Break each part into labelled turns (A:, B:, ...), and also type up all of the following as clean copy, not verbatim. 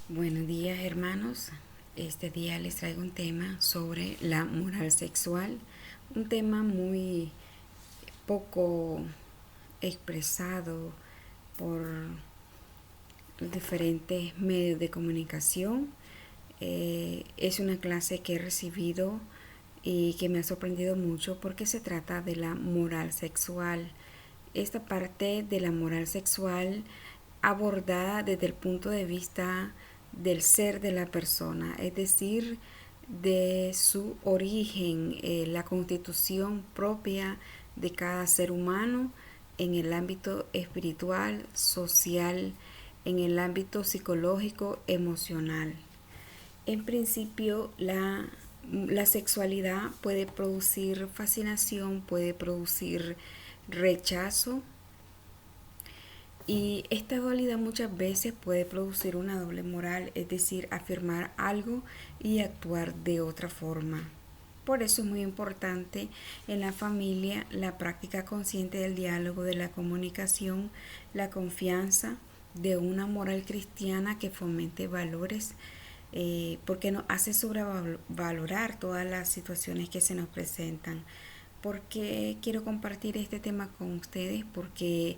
A: Buenos días, hermanos. Este día les traigo un tema sobre la moral sexual, un tema muy poco expresado por diferentes medios de comunicación. Es una clase que he recibido y que me ha sorprendido mucho porque se trata de la moral sexual. Esta parte de la moral sexual abordada desde el punto de vista del ser de la persona, es decir, de su origen, la constitución propia de cada ser humano en el ámbito espiritual, social, en el ámbito psicológico, emocional. En principio, la sexualidad puede producir fascinación, puede producir rechazo, y esta dualidad muchas veces puede producir una doble moral, es decir, afirmar algo y actuar de otra forma. Por eso es muy importante en la familia la práctica consciente del diálogo, de la comunicación, la confianza, de una moral cristiana que fomente valores, porque nos hace sobrevalorar todas las situaciones que se nos presentan. Porque quiero compartir este tema con ustedes? Porque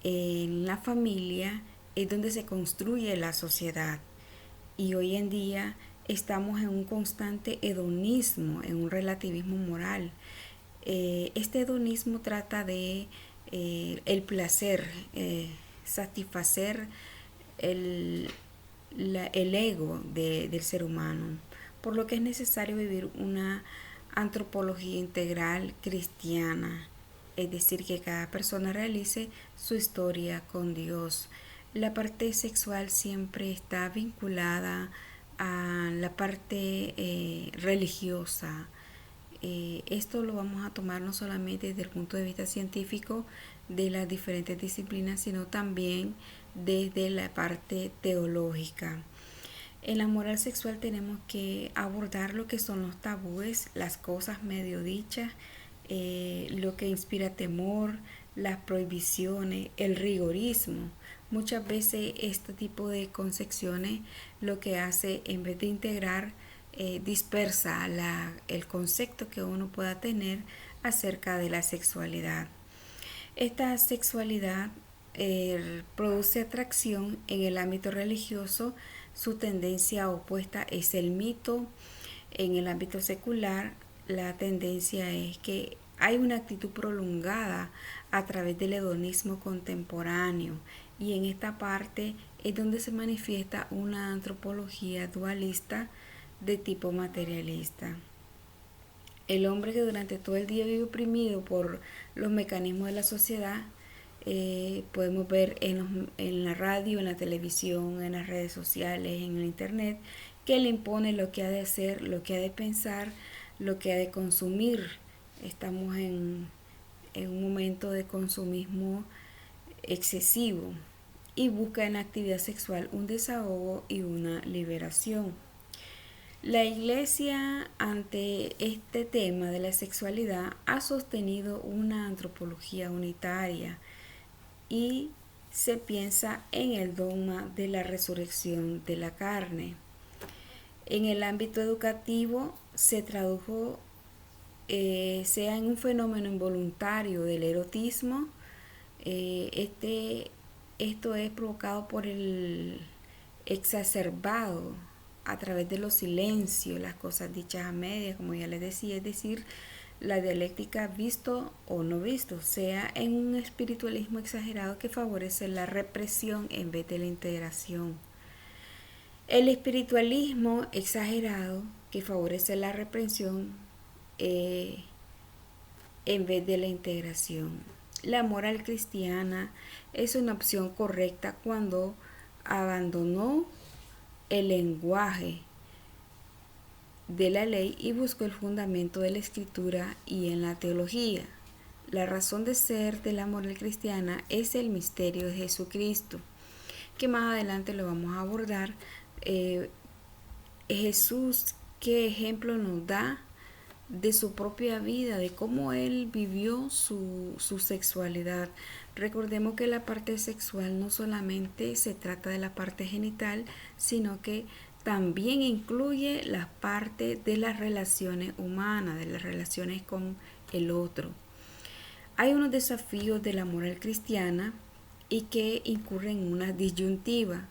A: en la familia es donde se construye la sociedad, y hoy en día estamos en un constante hedonismo, en un relativismo moral. Este hedonismo trata de el placer, satisfacer el, el ego del ser humano, por lo que es necesario vivir una antropología integral cristiana, es decir, que cada persona realice su historia con Dios. La parte sexual siempre está vinculada a la parte religiosa. Esto lo vamos a tomar no solamente desde el punto de vista científico de las diferentes disciplinas, sino también desde la parte teológica. En la moral sexual tenemos que abordar lo que son los tabúes, las cosas medio dichas, lo que inspira temor, las prohibiciones, el rigorismo. Muchas veces este tipo de concepciones lo que hace, en vez de integrar, dispersa el concepto que uno pueda tener acerca de la sexualidad. Esta sexualidad produce atracción en el ámbito religioso. Su tendencia opuesta es el mito. En el ámbito secular, la tendencia es que hay una actitud prolongada a través del hedonismo contemporáneo, y en esta parte es donde se manifiesta una antropología dualista de tipo materialista. El hombre que durante todo el día vive oprimido por los mecanismos de la sociedad, podemos ver en la radio, en la televisión, en las redes sociales, en el internet, que le impone lo que ha de hacer, lo que ha de pensar, lo que ha de consumir. Estamos en un momento de consumismo excesivo, y busca en la actividad sexual un desahogo y una liberación. La Iglesia, ante este tema de la sexualidad, ha sostenido una antropología unitaria, y se piensa en el dogma de la resurrección de la carne. En el ámbito educativo se tradujo, sea en un fenómeno involuntario del erotismo. Esto es provocado por el exacerbado a través de los silencios, las cosas dichas a medias, como ya les decía, es decir, la dialéctica visto o no visto, sea en un espiritualismo exagerado que favorece la represión en vez de la integración. El espiritualismo exagerado que favorece la represión, eh, en vez de la integración. La moral cristiana es una opción correcta cuando abandonó el lenguaje de la ley y buscó el fundamento de la escritura y en la teología. La razón de ser de la moral cristiana es el misterio de Jesucristo, que más adelante lo vamos a abordar. Jesús, qué ejemplo nos da de su propia vida, de cómo él vivió su sexualidad. Recordemos que la parte sexual no solamente se trata de la parte genital, sino que también incluye la parte de las relaciones humanas, de las relaciones con el otro. Hay unos desafíos de la moral cristiana y que incurren en una disyuntiva,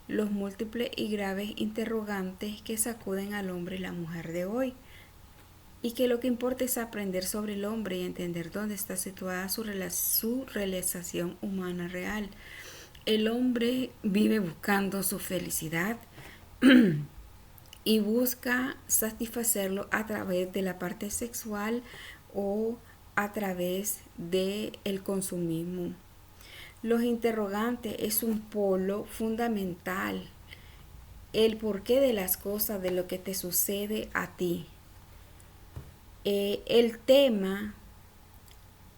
A: los múltiples y graves interrogantes que sacuden al hombre y la mujer de hoy, y que lo que importa es aprender sobre el hombre y entender dónde está situada su realización humana real. El hombre vive buscando su felicidad y busca satisfacerlo a través de la parte sexual o a través del consumismo. Los interrogantes es un polo fundamental, el porqué de las cosas, de lo que te sucede a ti. El tema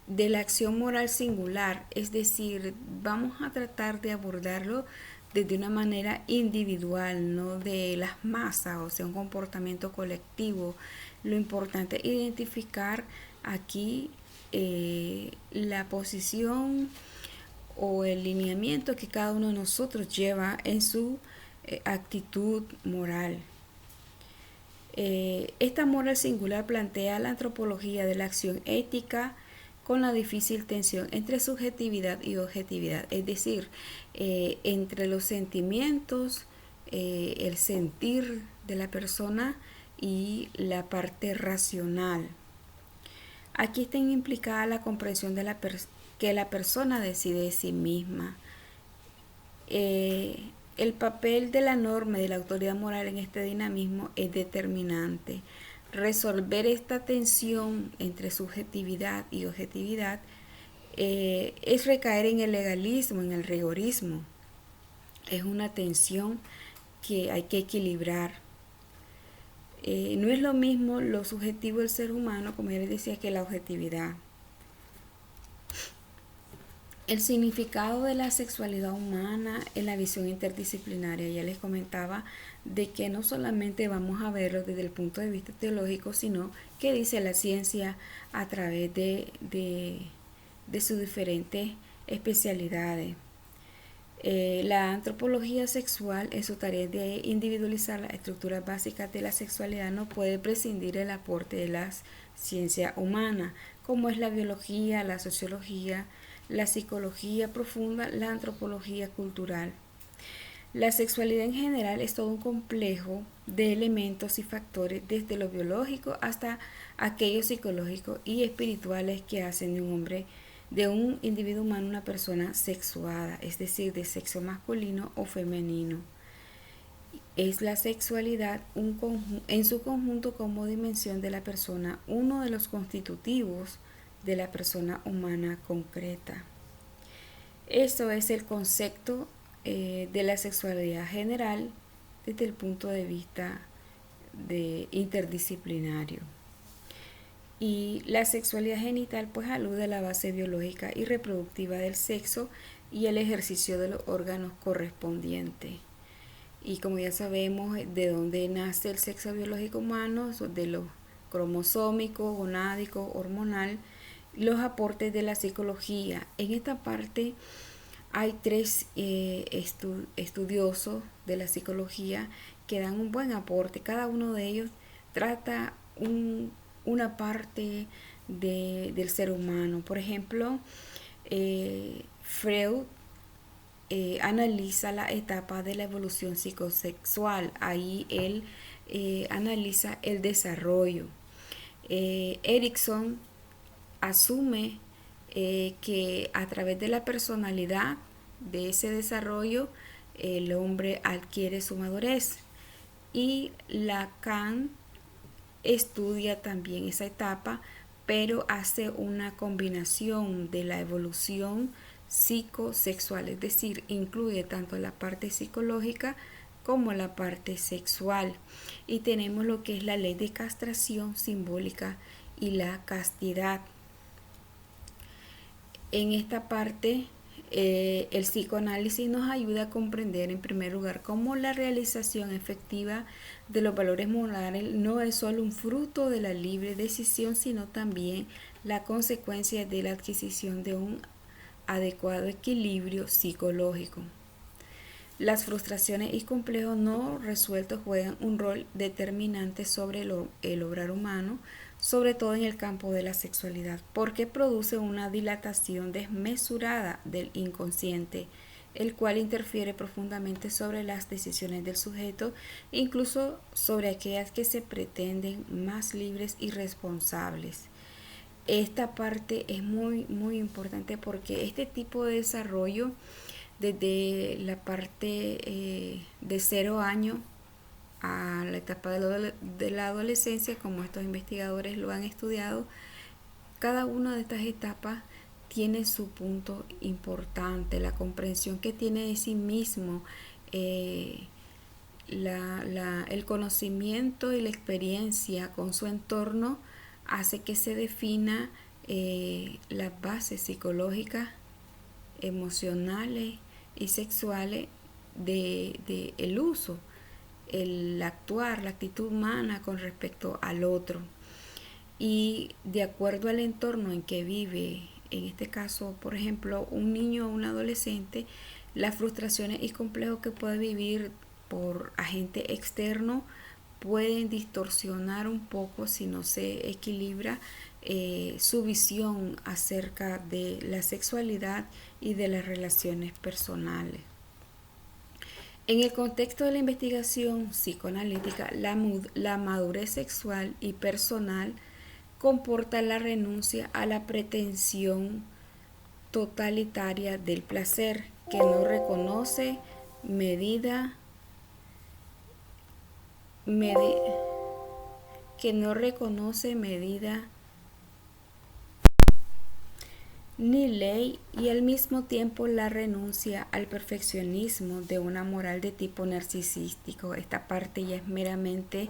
A: de la acción moral singular, es decir, vamos a tratar de abordarlo desde una manera individual, no de las masas, o sea, un comportamiento colectivo. Lo importante es identificar aquí la posición o el lineamiento que cada uno de nosotros lleva en su actitud moral. Esta moral singular plantea la antropología de la acción ética con la difícil tensión entre subjetividad y objetividad, es decir, entre los sentimientos, el sentir de la persona y la parte racional. Aquí está implicada la comprensión de que la persona decide de sí misma. El papel de la norma y de la autoridad moral en este dinamismo es determinante. Resolver esta tensión entre subjetividad y objetividad es recaer en el legalismo, en el rigorismo. Es una tensión que hay que equilibrar. No es lo mismo lo subjetivo del ser humano, como ya les decía, que la objetividad. El significado de la sexualidad humana en la visión interdisciplinaria. Ya les comentaba de que no solamente vamos a verlo desde el punto de vista teológico, sino que dice la ciencia a través de sus diferentes especialidades. La antropología sexual, en su tarea de individualizar las estructuras básicas de la sexualidad, no puede prescindir del aporte de las ciencias humanas, como es la biología, la sociología, la psicología profunda, la antropología cultural. La sexualidad en general es todo un complejo de elementos y factores, desde lo biológico hasta aquellos psicológicos y espirituales que hacen de un hombre, de un individuo humano, una persona sexuada, es decir, de sexo masculino o femenino. Es la sexualidad en su conjunto como dimensión de la persona, uno de los constitutivos de la persona humana concreta. Esto es el concepto de la sexualidad general desde el punto de vista interdisciplinario. Y la sexualidad genital pues alude a la base biológica y reproductiva del sexo y el ejercicio de los órganos correspondientes. Y como ya sabemos de dónde nace el sexo biológico humano, de lo cromosómico, gonádico, hormonal, los aportes de la psicología. En esta parte hay tres estudiosos de la psicología que dan un buen aporte. Cada uno de ellos trata una parte del ser humano. Por ejemplo, Freud analiza la etapa de la evolución psicosexual. Ahí él analiza el desarrollo. Erikson asume que a través de la personalidad de ese desarrollo el hombre adquiere su madurez, y Lacan estudia también esa etapa, pero hace una combinación de la evolución psicosexual, es decir, incluye tanto la parte psicológica como la parte sexual. Y tenemos lo que es la ley de castración simbólica y la castidad. En esta parte el psicoanálisis nos ayuda a comprender en primer lugar cómo la realización efectiva de los valores morales no es solo un fruto de la libre decisión, sino también la consecuencia de la adquisición de un adecuado equilibrio psicológico. Las frustraciones y complejos no resueltos juegan un rol determinante sobre el obrar humano, sobre todo en el campo de la sexualidad, porque produce una dilatación desmesurada del inconsciente, el cual interfiere profundamente sobre las decisiones del sujeto, incluso sobre aquellas que se pretenden más libres y responsables. Esta parte es muy importante porque este tipo de desarrollo desde la parte de 0 años a la etapa de la adolescencia, como estos investigadores lo han estudiado, cada una de estas etapas tiene su punto importante, la comprensión que tiene de sí mismo, el conocimiento y la experiencia con su entorno hace que se defina las bases psicológicas, emocionales y sexuales de el uso, el actuar, la actitud humana con respecto al otro. Y de acuerdo al entorno en que vive, en este caso, por ejemplo, un niño o un adolescente, las frustraciones y complejos que puede vivir por agente externo pueden distorsionar un poco, si no se equilibra, su visión acerca de la sexualidad y de las relaciones personales. En el contexto de la investigación psicoanalítica, la madurez sexual y personal comporta la renuncia a la pretensión totalitaria del placer, que no reconoce medida, medi- que no reconoce medida ni ley, y al mismo tiempo la renuncia al perfeccionismo de una moral de tipo narcisístico. Esta parte ya es meramente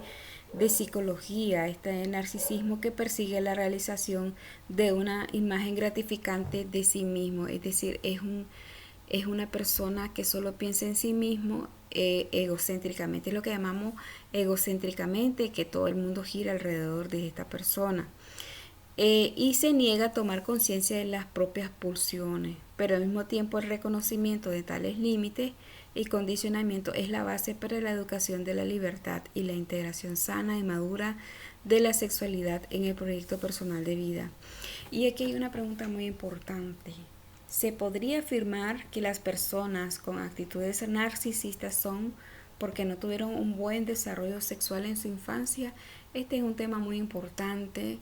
A: de psicología, este narcisismo que persigue la realización de una imagen gratificante de sí mismo, es decir, es una persona que solo piensa en sí mismo, egocéntricamente, es lo que llamamos egocéntricamente, que todo el mundo gira alrededor de esta persona. Y se niega a tomar conciencia de las propias pulsiones, pero al mismo tiempo el reconocimiento de tales límites y condicionamiento es la base para la educación de la libertad y la integración sana y madura de la sexualidad en el proyecto personal de vida. Y aquí hay una pregunta muy importante. ¿Se podría afirmar que las personas con actitudes narcisistas son porque no tuvieron un buen desarrollo sexual en su infancia? Este es un tema muy importante,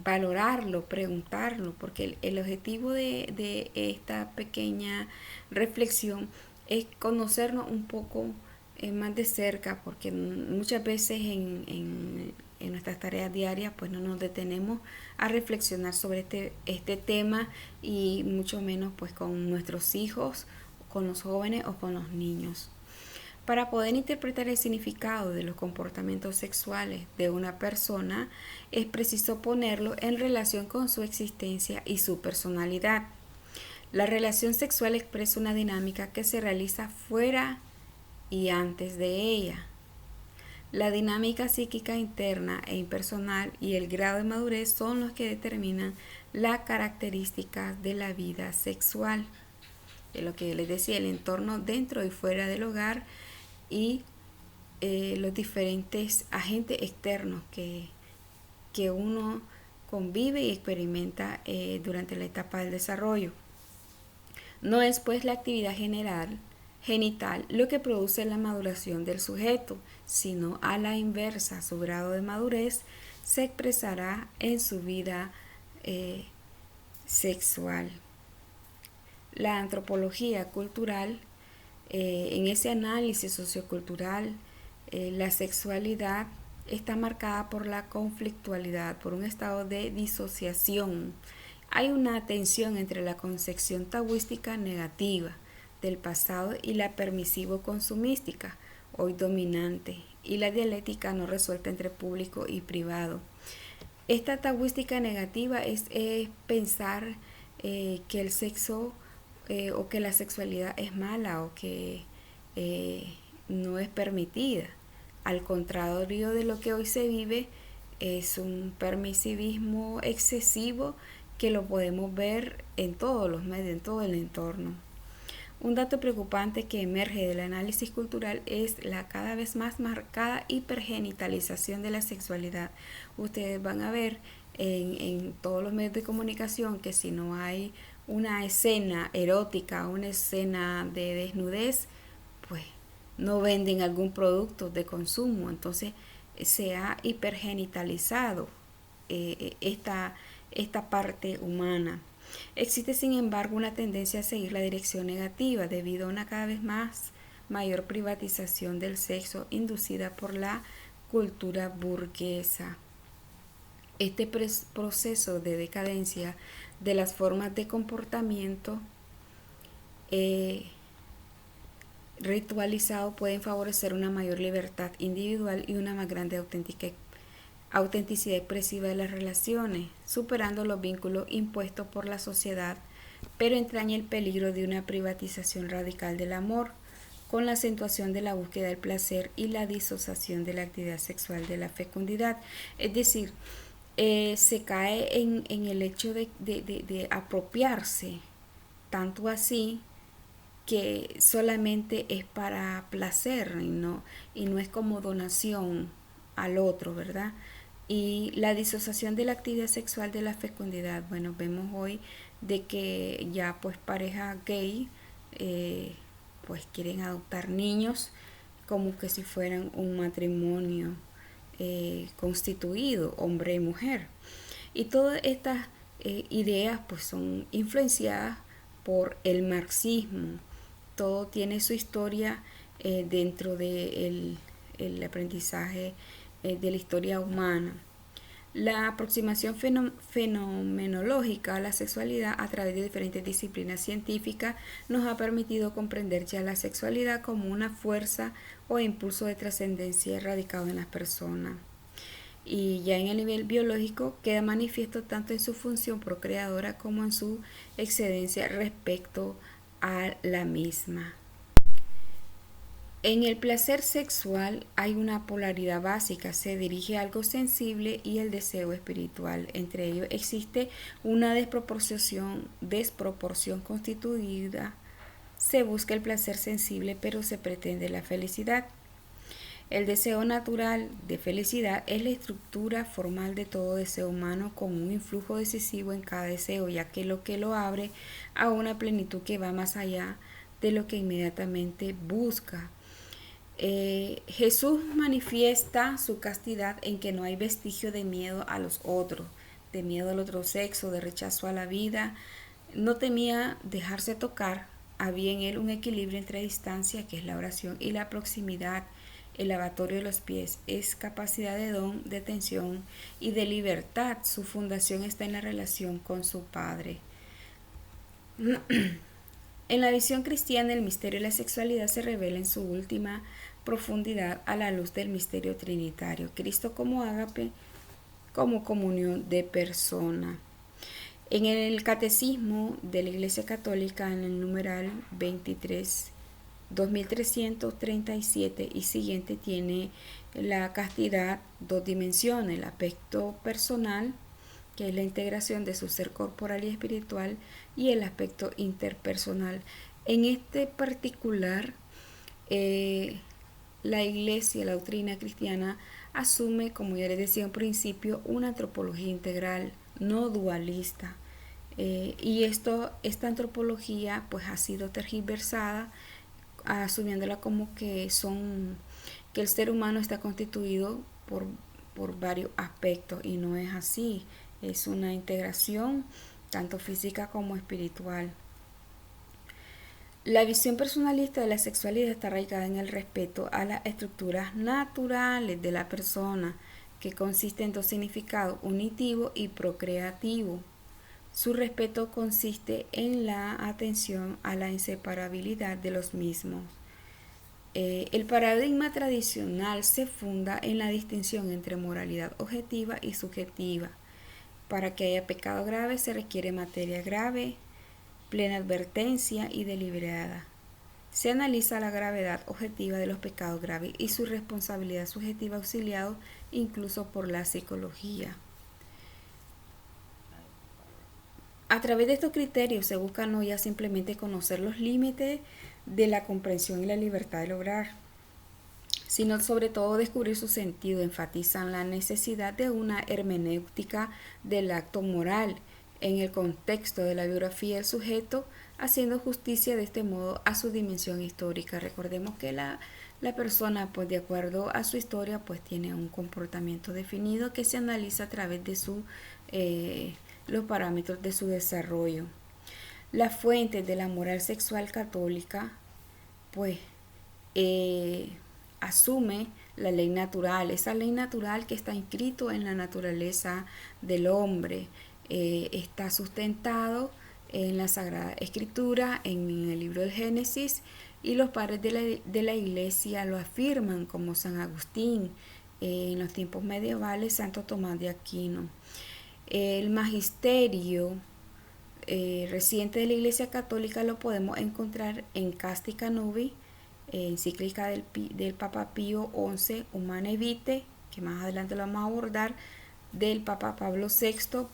A: valorarlo, preguntarlo, porque el objetivo de esta pequeña reflexión es conocernos un poco más de cerca, porque muchas veces en nuestras tareas diarias pues no nos detenemos a reflexionar sobre este tema, y mucho menos pues con nuestros hijos, con los jóvenes o con los niños. Para poder interpretar el significado de los comportamientos sexuales de una persona, es preciso ponerlo en relación con su existencia y su personalidad. La relación sexual expresa una dinámica que se realiza fuera y antes de ella. La dinámica psíquica interna e impersonal y el grado de madurez son los que determinan las características de la vida sexual. De lo que les decía, el entorno dentro y fuera del hogar, y los diferentes agentes externos que uno convive y experimenta durante la etapa del desarrollo. No es pues la actividad genital lo que produce la maduración del sujeto, sino a la inversa, su grado de madurez se expresará en su vida sexual. La antropología cultural, en ese análisis sociocultural, la sexualidad está marcada por la conflictualidad, por un estado de disociación. Hay una tensión entre la concepción taoística negativa del pasado y la permisivo-consumística, hoy dominante, y la dialéctica no resuelta entre público y privado. Esta taoística negativa es pensar que el sexo o que la sexualidad es mala o que no es permitida. Al contrario de lo que hoy se vive, es un permisivismo excesivo que lo podemos ver en todos los medios, en todo el entorno. Un dato preocupante que emerge del análisis cultural es la cada vez más marcada hipergenitalización de la sexualidad. Ustedes van a ver en todos los medios de comunicación que si no hay una escena erótica, una escena de desnudez, pues no venden algún producto de consumo. Entonces se ha hipergenitalizado esta parte humana. Existe, sin embargo, una tendencia a seguir la dirección negativa debido a una cada vez más mayor privatización del sexo inducida por la cultura burguesa. Este proceso de decadencia de las formas de comportamiento ritualizado pueden favorecer una mayor libertad individual y una más grande autenticidad expresiva de las relaciones, superando los vínculos impuestos por la sociedad, pero entraña el peligro de una privatización radical del amor, con la acentuación de la búsqueda del placer y la disociación de la actividad sexual de la fecundidad. Es decir, se cae en el hecho de apropiarse, tanto así que solamente es para placer y no es como donación al otro, ¿verdad? Y la disociación de la actividad sexual de la fecundidad. Bueno, vemos hoy de que ya pues pareja gay pues quieren adoptar niños como que si fueran un matrimonio constituido, hombre y mujer. Y todas estas ideas pues son influenciadas por el marxismo. Todo tiene su historia dentro del el aprendizaje de la historia humana. La aproximación fenomenológica a la sexualidad a través de diferentes disciplinas científicas nos ha permitido comprender ya la sexualidad como una fuerza o impulso de trascendencia radicado en las personas. Y ya en el nivel biológico queda manifiesto tanto en su función procreadora como en su excedencia respecto a la misma. En el placer sexual hay una polaridad básica, se dirige a algo sensible y el deseo espiritual. Entre ellos existe una desproporción constituida. Se busca el placer sensible, pero se pretende la felicidad. El deseo natural de felicidad es la estructura formal de todo deseo humano con un influjo decisivo en cada deseo, ya que lo abre a una plenitud que va más allá de lo que inmediatamente busca. Jesús manifiesta su castidad en que no hay vestigio de miedo a los otros, de miedo al otro sexo, de rechazo a la vida. No temía dejarse tocar. Había en él un equilibrio entre distancia, que es la oración, y la proximidad. El lavatorio de los pies es capacidad de don, de tensión y de libertad. Su fundación está en la relación con su Padre. En la visión cristiana, el misterio de la sexualidad se revela en su última profundidad a la luz del misterio trinitario. Cristo como ágape, como comunión de persona. En el Catecismo de la Iglesia Católica, en el numeral 2337 y siguiente, tiene la castidad dos dimensiones: el aspecto personal, que es la integración de su ser corporal y espiritual, y el aspecto interpersonal. En este particular, la Iglesia, la doctrina cristiana, asume, como ya les decía en principio, una antropología integral, no dualista. Y esta antropología pues ha sido tergiversada, asumiéndola como que el ser humano está constituido por varios aspectos, y no es así. Es una integración tanto física como espiritual. La visión personalista de la sexualidad está arraigada en el respeto a las estructuras naturales de la persona, que consiste en dos significados: unitivo y procreativo. Su respeto consiste en la atención a la inseparabilidad de los mismos. El paradigma tradicional se funda en la distinción entre moralidad objetiva y subjetiva. Para que haya pecado grave se requiere materia grave, plena advertencia y deliberada. Se analiza la gravedad objetiva de los pecados graves y su responsabilidad subjetiva auxiliado incluso por la psicología. A través de estos criterios se busca no ya simplemente conocer los límites de la comprensión y la libertad de lograr, sino sobre todo descubrir su sentido. Enfatizan la necesidad de una hermenéutica del acto moral en el contexto de la biografía del sujeto, haciendo justicia de este modo a su dimensión histórica. Recordemos que la persona, pues de acuerdo a su historia, pues tiene un comportamiento definido que se analiza a través de los parámetros de su desarrollo. La fuente de la moral sexual católica, pues asume la ley natural, esa ley natural que está inscrito en la naturaleza del hombre, está sustentado en la Sagrada Escritura, en el libro del Génesis, y los padres de la iglesia lo afirman, como San Agustín, en los tiempos medievales, Santo Tomás de Aquino. El magisterio reciente de la Iglesia Católica lo podemos encontrar en Casti Nubi, encíclica del Papa Pío XI, Humanae Vitae, que más adelante lo vamos a abordar, del Papa Pablo VI.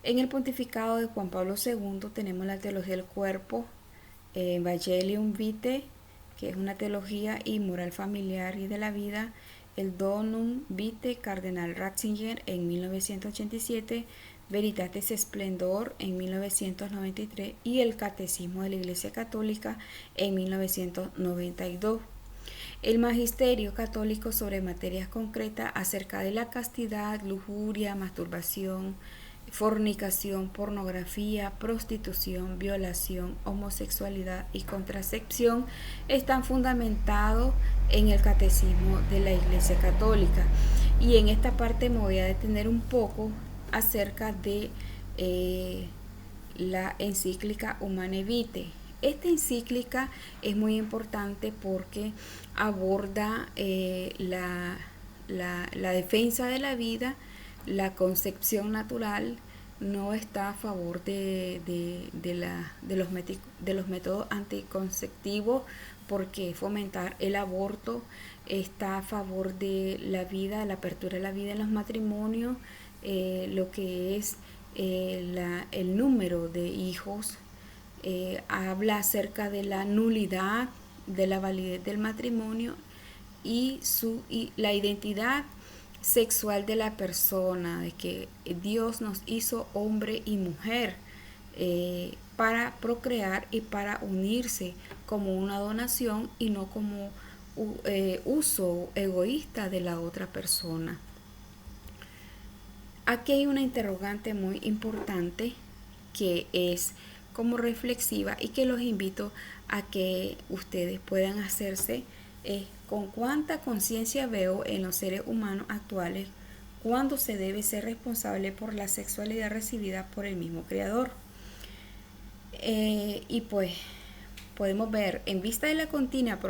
A: En el pontificado de Juan Pablo II tenemos la teología del cuerpo, Evangelium Vitae, que es una teología y moral familiar y de la vida, el Donum Vitae, Cardenal Ratzinger en 1987, Veritatis Splendor en 1993 y el Catecismo de la Iglesia Católica en 1992. El magisterio católico sobre materias concretas acerca de la castidad, lujuria, masturbación, fornicación, pornografía, prostitución, violación, homosexualidad y contracepción están fundamentados en el catecismo de la Iglesia Católica. Y en esta parte me voy a detener un poco acerca de la encíclica Humanae Vitae. Esta encíclica es muy importante porque aborda la defensa de la vida. La concepción natural no está a favor de los métodos anticonceptivos, porque fomentar el aborto está a favor de la vida, la apertura de la vida en los matrimonios, lo que es el número de hijos, habla acerca de la nulidad de la validez del matrimonio y la identidad sexual de la persona, de que Dios nos hizo hombre y mujer para procrear y para unirse como una donación y no como uso egoísta de la otra persona. Aquí hay una interrogante muy importante que es como reflexiva y que los invito a que ustedes puedan hacerse. ¿Con cuánta conciencia veo en los seres humanos actuales cuándo se debe ser responsable por la sexualidad recibida por el mismo Creador? Y pues podemos ver, en vista de la continua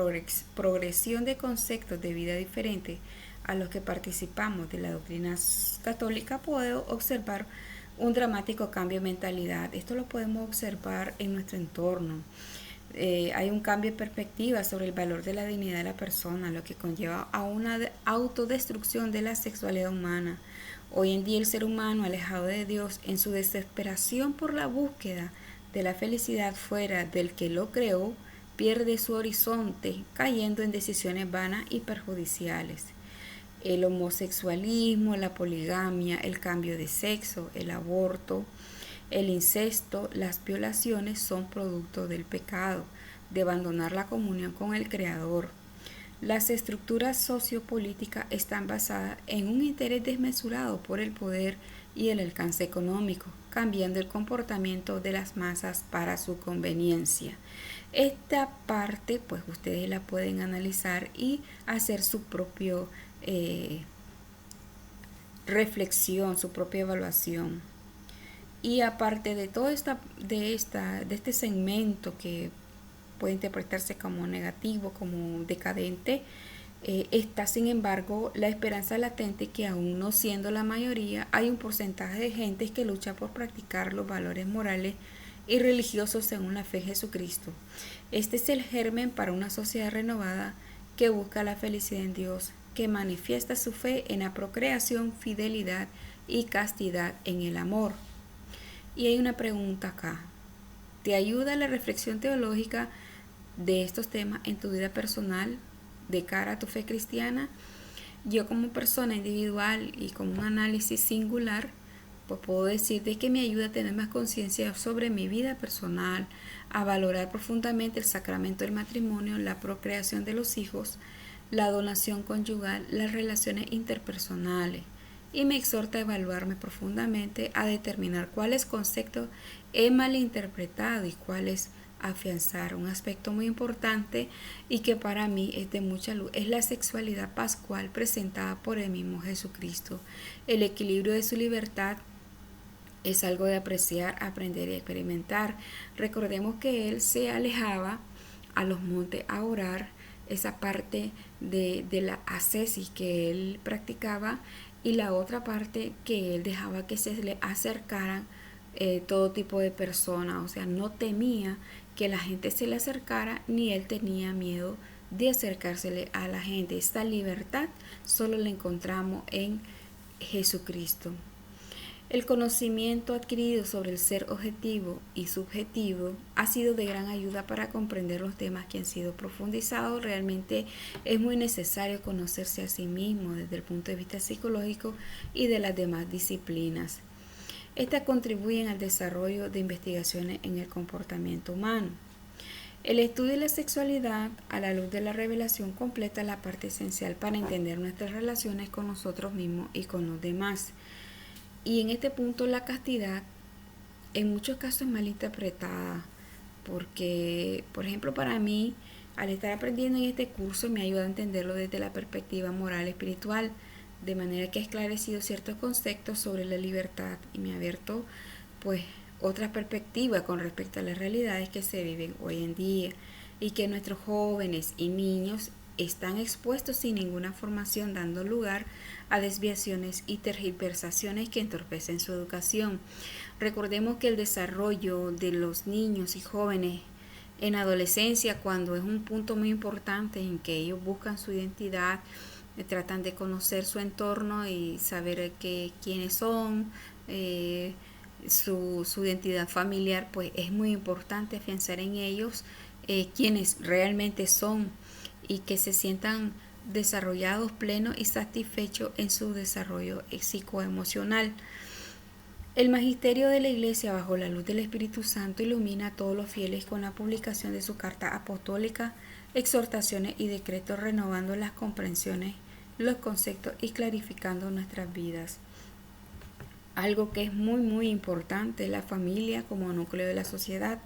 A: progresión de conceptos de vida diferentes a los que participamos de la doctrina católica, puedo observar un dramático cambio de mentalidad. Esto lo podemos observar en nuestro entorno. Hay un cambio de perspectiva sobre el valor de la dignidad de la persona, lo que conlleva a una autodestrucción de la sexualidad humana. Hoy en día el ser humano, alejado de Dios, en su desesperación por la búsqueda de la felicidad fuera del que lo creó, pierde su horizonte, cayendo en decisiones vanas y perjudiciales. El homosexualismo, la poligamia, el cambio de sexo, el aborto, el incesto, las violaciones son producto del pecado, de abandonar la comunión con el Creador. Las estructuras sociopolíticas están basadas en un interés desmesurado por el poder y el alcance económico, cambiando el comportamiento de las masas para su conveniencia. Esta parte, pues ustedes la pueden analizar y hacer su propio reflexión, su propia evaluación. Y aparte de todo de este segmento que puede interpretarse como negativo, como decadente, está sin embargo la esperanza latente que, aún no siendo la mayoría, hay un porcentaje de gente que lucha por practicar los valores morales y religiosos según la fe en Jesucristo. Este es el germen para una sociedad renovada que busca la felicidad en Dios, que manifiesta su fe en la procreación, fidelidad y castidad en el amor. Y hay una pregunta acá. ¿Te ayuda la reflexión teológica de estos temas en tu vida personal de cara a tu fe cristiana? Yo como persona individual y con un análisis singular, pues puedo decir de que me ayuda a tener más conciencia sobre mi vida personal, a valorar profundamente el sacramento del matrimonio, la procreación de los hijos, la donación conyugal, las relaciones interpersonales, y me exhorta a evaluarme profundamente, a determinar cuáles conceptos he malinterpretado y cuáles afianzar. Un aspecto muy importante y que para mí es de mucha luz es la sexualidad pascual presentada por el mismo Jesucristo. El equilibrio de su libertad es algo de apreciar, aprender y experimentar. Recordemos que él se alejaba a los montes a orar, esa parte de la ascesis que él practicaba, y la otra parte que él dejaba que se le acercaran todo tipo de personas, o sea, no temía que la gente se le acercara, ni él tenía miedo de acercársele a la gente. Esta libertad solo la encontramos en Jesucristo. El conocimiento adquirido sobre el ser objetivo y subjetivo ha sido de gran ayuda para comprender los temas que han sido profundizados. Realmente es muy necesario conocerse a sí mismo desde el punto de vista psicológico y de las demás disciplinas. Estas contribuyen al desarrollo de investigaciones en el comportamiento humano. El estudio de la sexualidad a la luz de la revelación completa la parte esencial para entender nuestras relaciones con nosotros mismos y con los demás. Y en este punto la castidad en muchos casos es mal interpretada porque, por ejemplo, para mí, al estar aprendiendo en este curso me ayuda a entenderlo desde la perspectiva moral espiritual, de manera que he esclarecido ciertos conceptos sobre la libertad y me ha abierto pues otras perspectivas con respecto a las realidades que se viven hoy en día y que nuestros jóvenes y niños están expuestos sin ninguna formación, dando lugar a desviaciones y tergiversaciones que entorpecen su educación. Recordemos que el desarrollo de los niños y jóvenes en adolescencia, cuando es un punto muy importante en que ellos buscan su identidad, tratan de conocer su entorno y saber quiénes son, su identidad familiar, pues es muy importante afianzar en ellos quienes realmente son y que se sientan desarrollados, plenos y satisfechos en su desarrollo psicoemocional. El magisterio de la Iglesia, bajo la luz del Espíritu Santo, ilumina a todos los fieles con la publicación de su carta apostólica, exhortaciones y decretos, renovando las comprensiones, los conceptos y clarificando nuestras vidas. Algo que es muy importante es la familia como núcleo de la sociedad,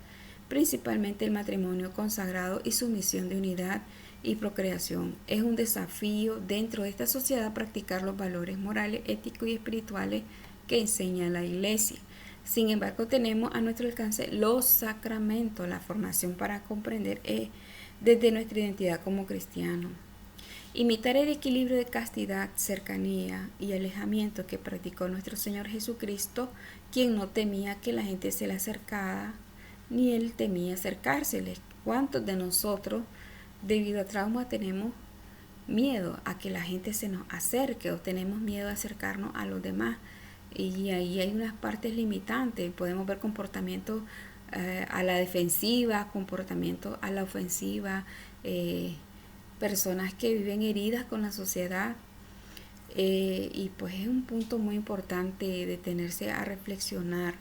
A: principalmente el matrimonio consagrado y su misión de unidad y procreación. Es un desafío dentro de esta sociedad practicar los valores morales, éticos y espirituales que enseña la Iglesia. Sin embargo, tenemos a nuestro alcance los sacramentos, la formación para comprender desde nuestra identidad como cristianos. Imitar el equilibrio de castidad, cercanía y alejamiento que practicó nuestro Señor Jesucristo, quien no temía que la gente se le acercara, ni él temía acercársele. ¿Cuántos de nosotros, debido a trauma, tenemos miedo a que la gente se nos acerque o tenemos miedo a acercarnos a los demás? Y ahí hay unas partes limitantes. Podemos ver comportamientos a la defensiva, comportamientos a la ofensiva, personas que viven heridas con la sociedad, y pues es un punto muy importante detenerse a reflexionar.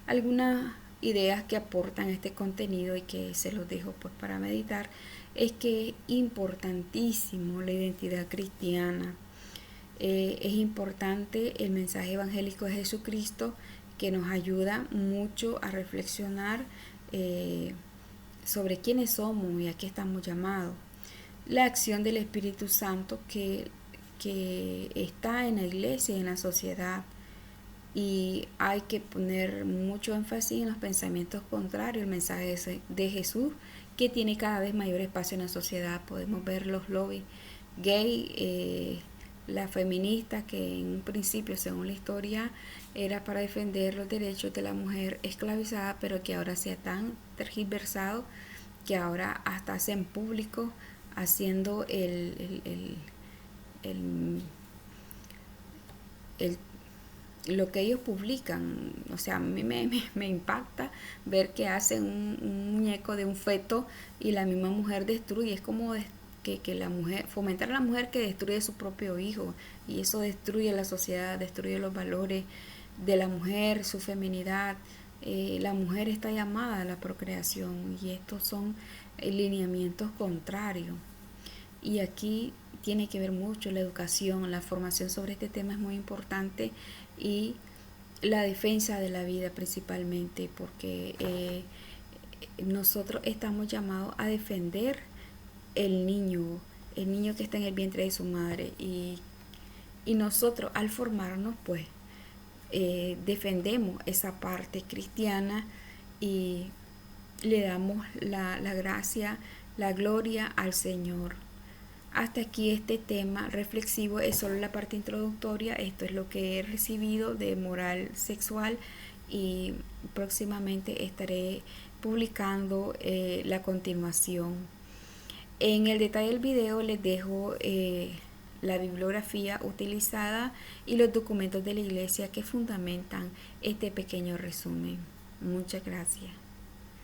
A: Algunas ideas que aportan este contenido y que se los dejo pues para meditar es que es importantísimo la identidad cristiana. Es importante el mensaje evangélico de Jesucristo, que nos ayuda mucho a reflexionar sobre quiénes somos y a qué estamos llamados. La acción del Espíritu Santo que está en la iglesia y en la sociedad, y hay que poner mucho énfasis en los pensamientos contrarios al mensaje de Jesús, que tiene cada vez mayor espacio en la sociedad. Podemos ver los lobbies gay, la feminista, que en un principio, según la historia, era para defender los derechos de la mujer esclavizada, pero que ahora se ha tan tergiversado que ahora hasta hacen público haciendo el lo que ellos publican. O sea, a mí me impacta ver que hacen un muñeco de un feto y la misma mujer destruye. Es como que la mujer, fomentar a la mujer que destruye su propio hijo, y eso destruye la sociedad, destruye los valores de la mujer, su feminidad. La mujer está llamada a la procreación y estos son lineamientos contrarios. Y aquí tiene que ver mucho la educación, la formación sobre este tema es muy importante, y la defensa de la vida principalmente, porque nosotros estamos llamados a defender el niño, el niño que está en el vientre de su madre, y nosotros al formarnos pues defendemos esa parte cristiana y le damos la gracia, la gloria al Señor. Hasta aquí este tema reflexivo, es solo la parte introductoria. Esto es lo que he recibido de moral sexual, y próximamente estaré publicando la continuación. En el detalle del video les dejo la bibliografía utilizada y los documentos de la iglesia que fundamentan este pequeño resumen. Muchas gracias.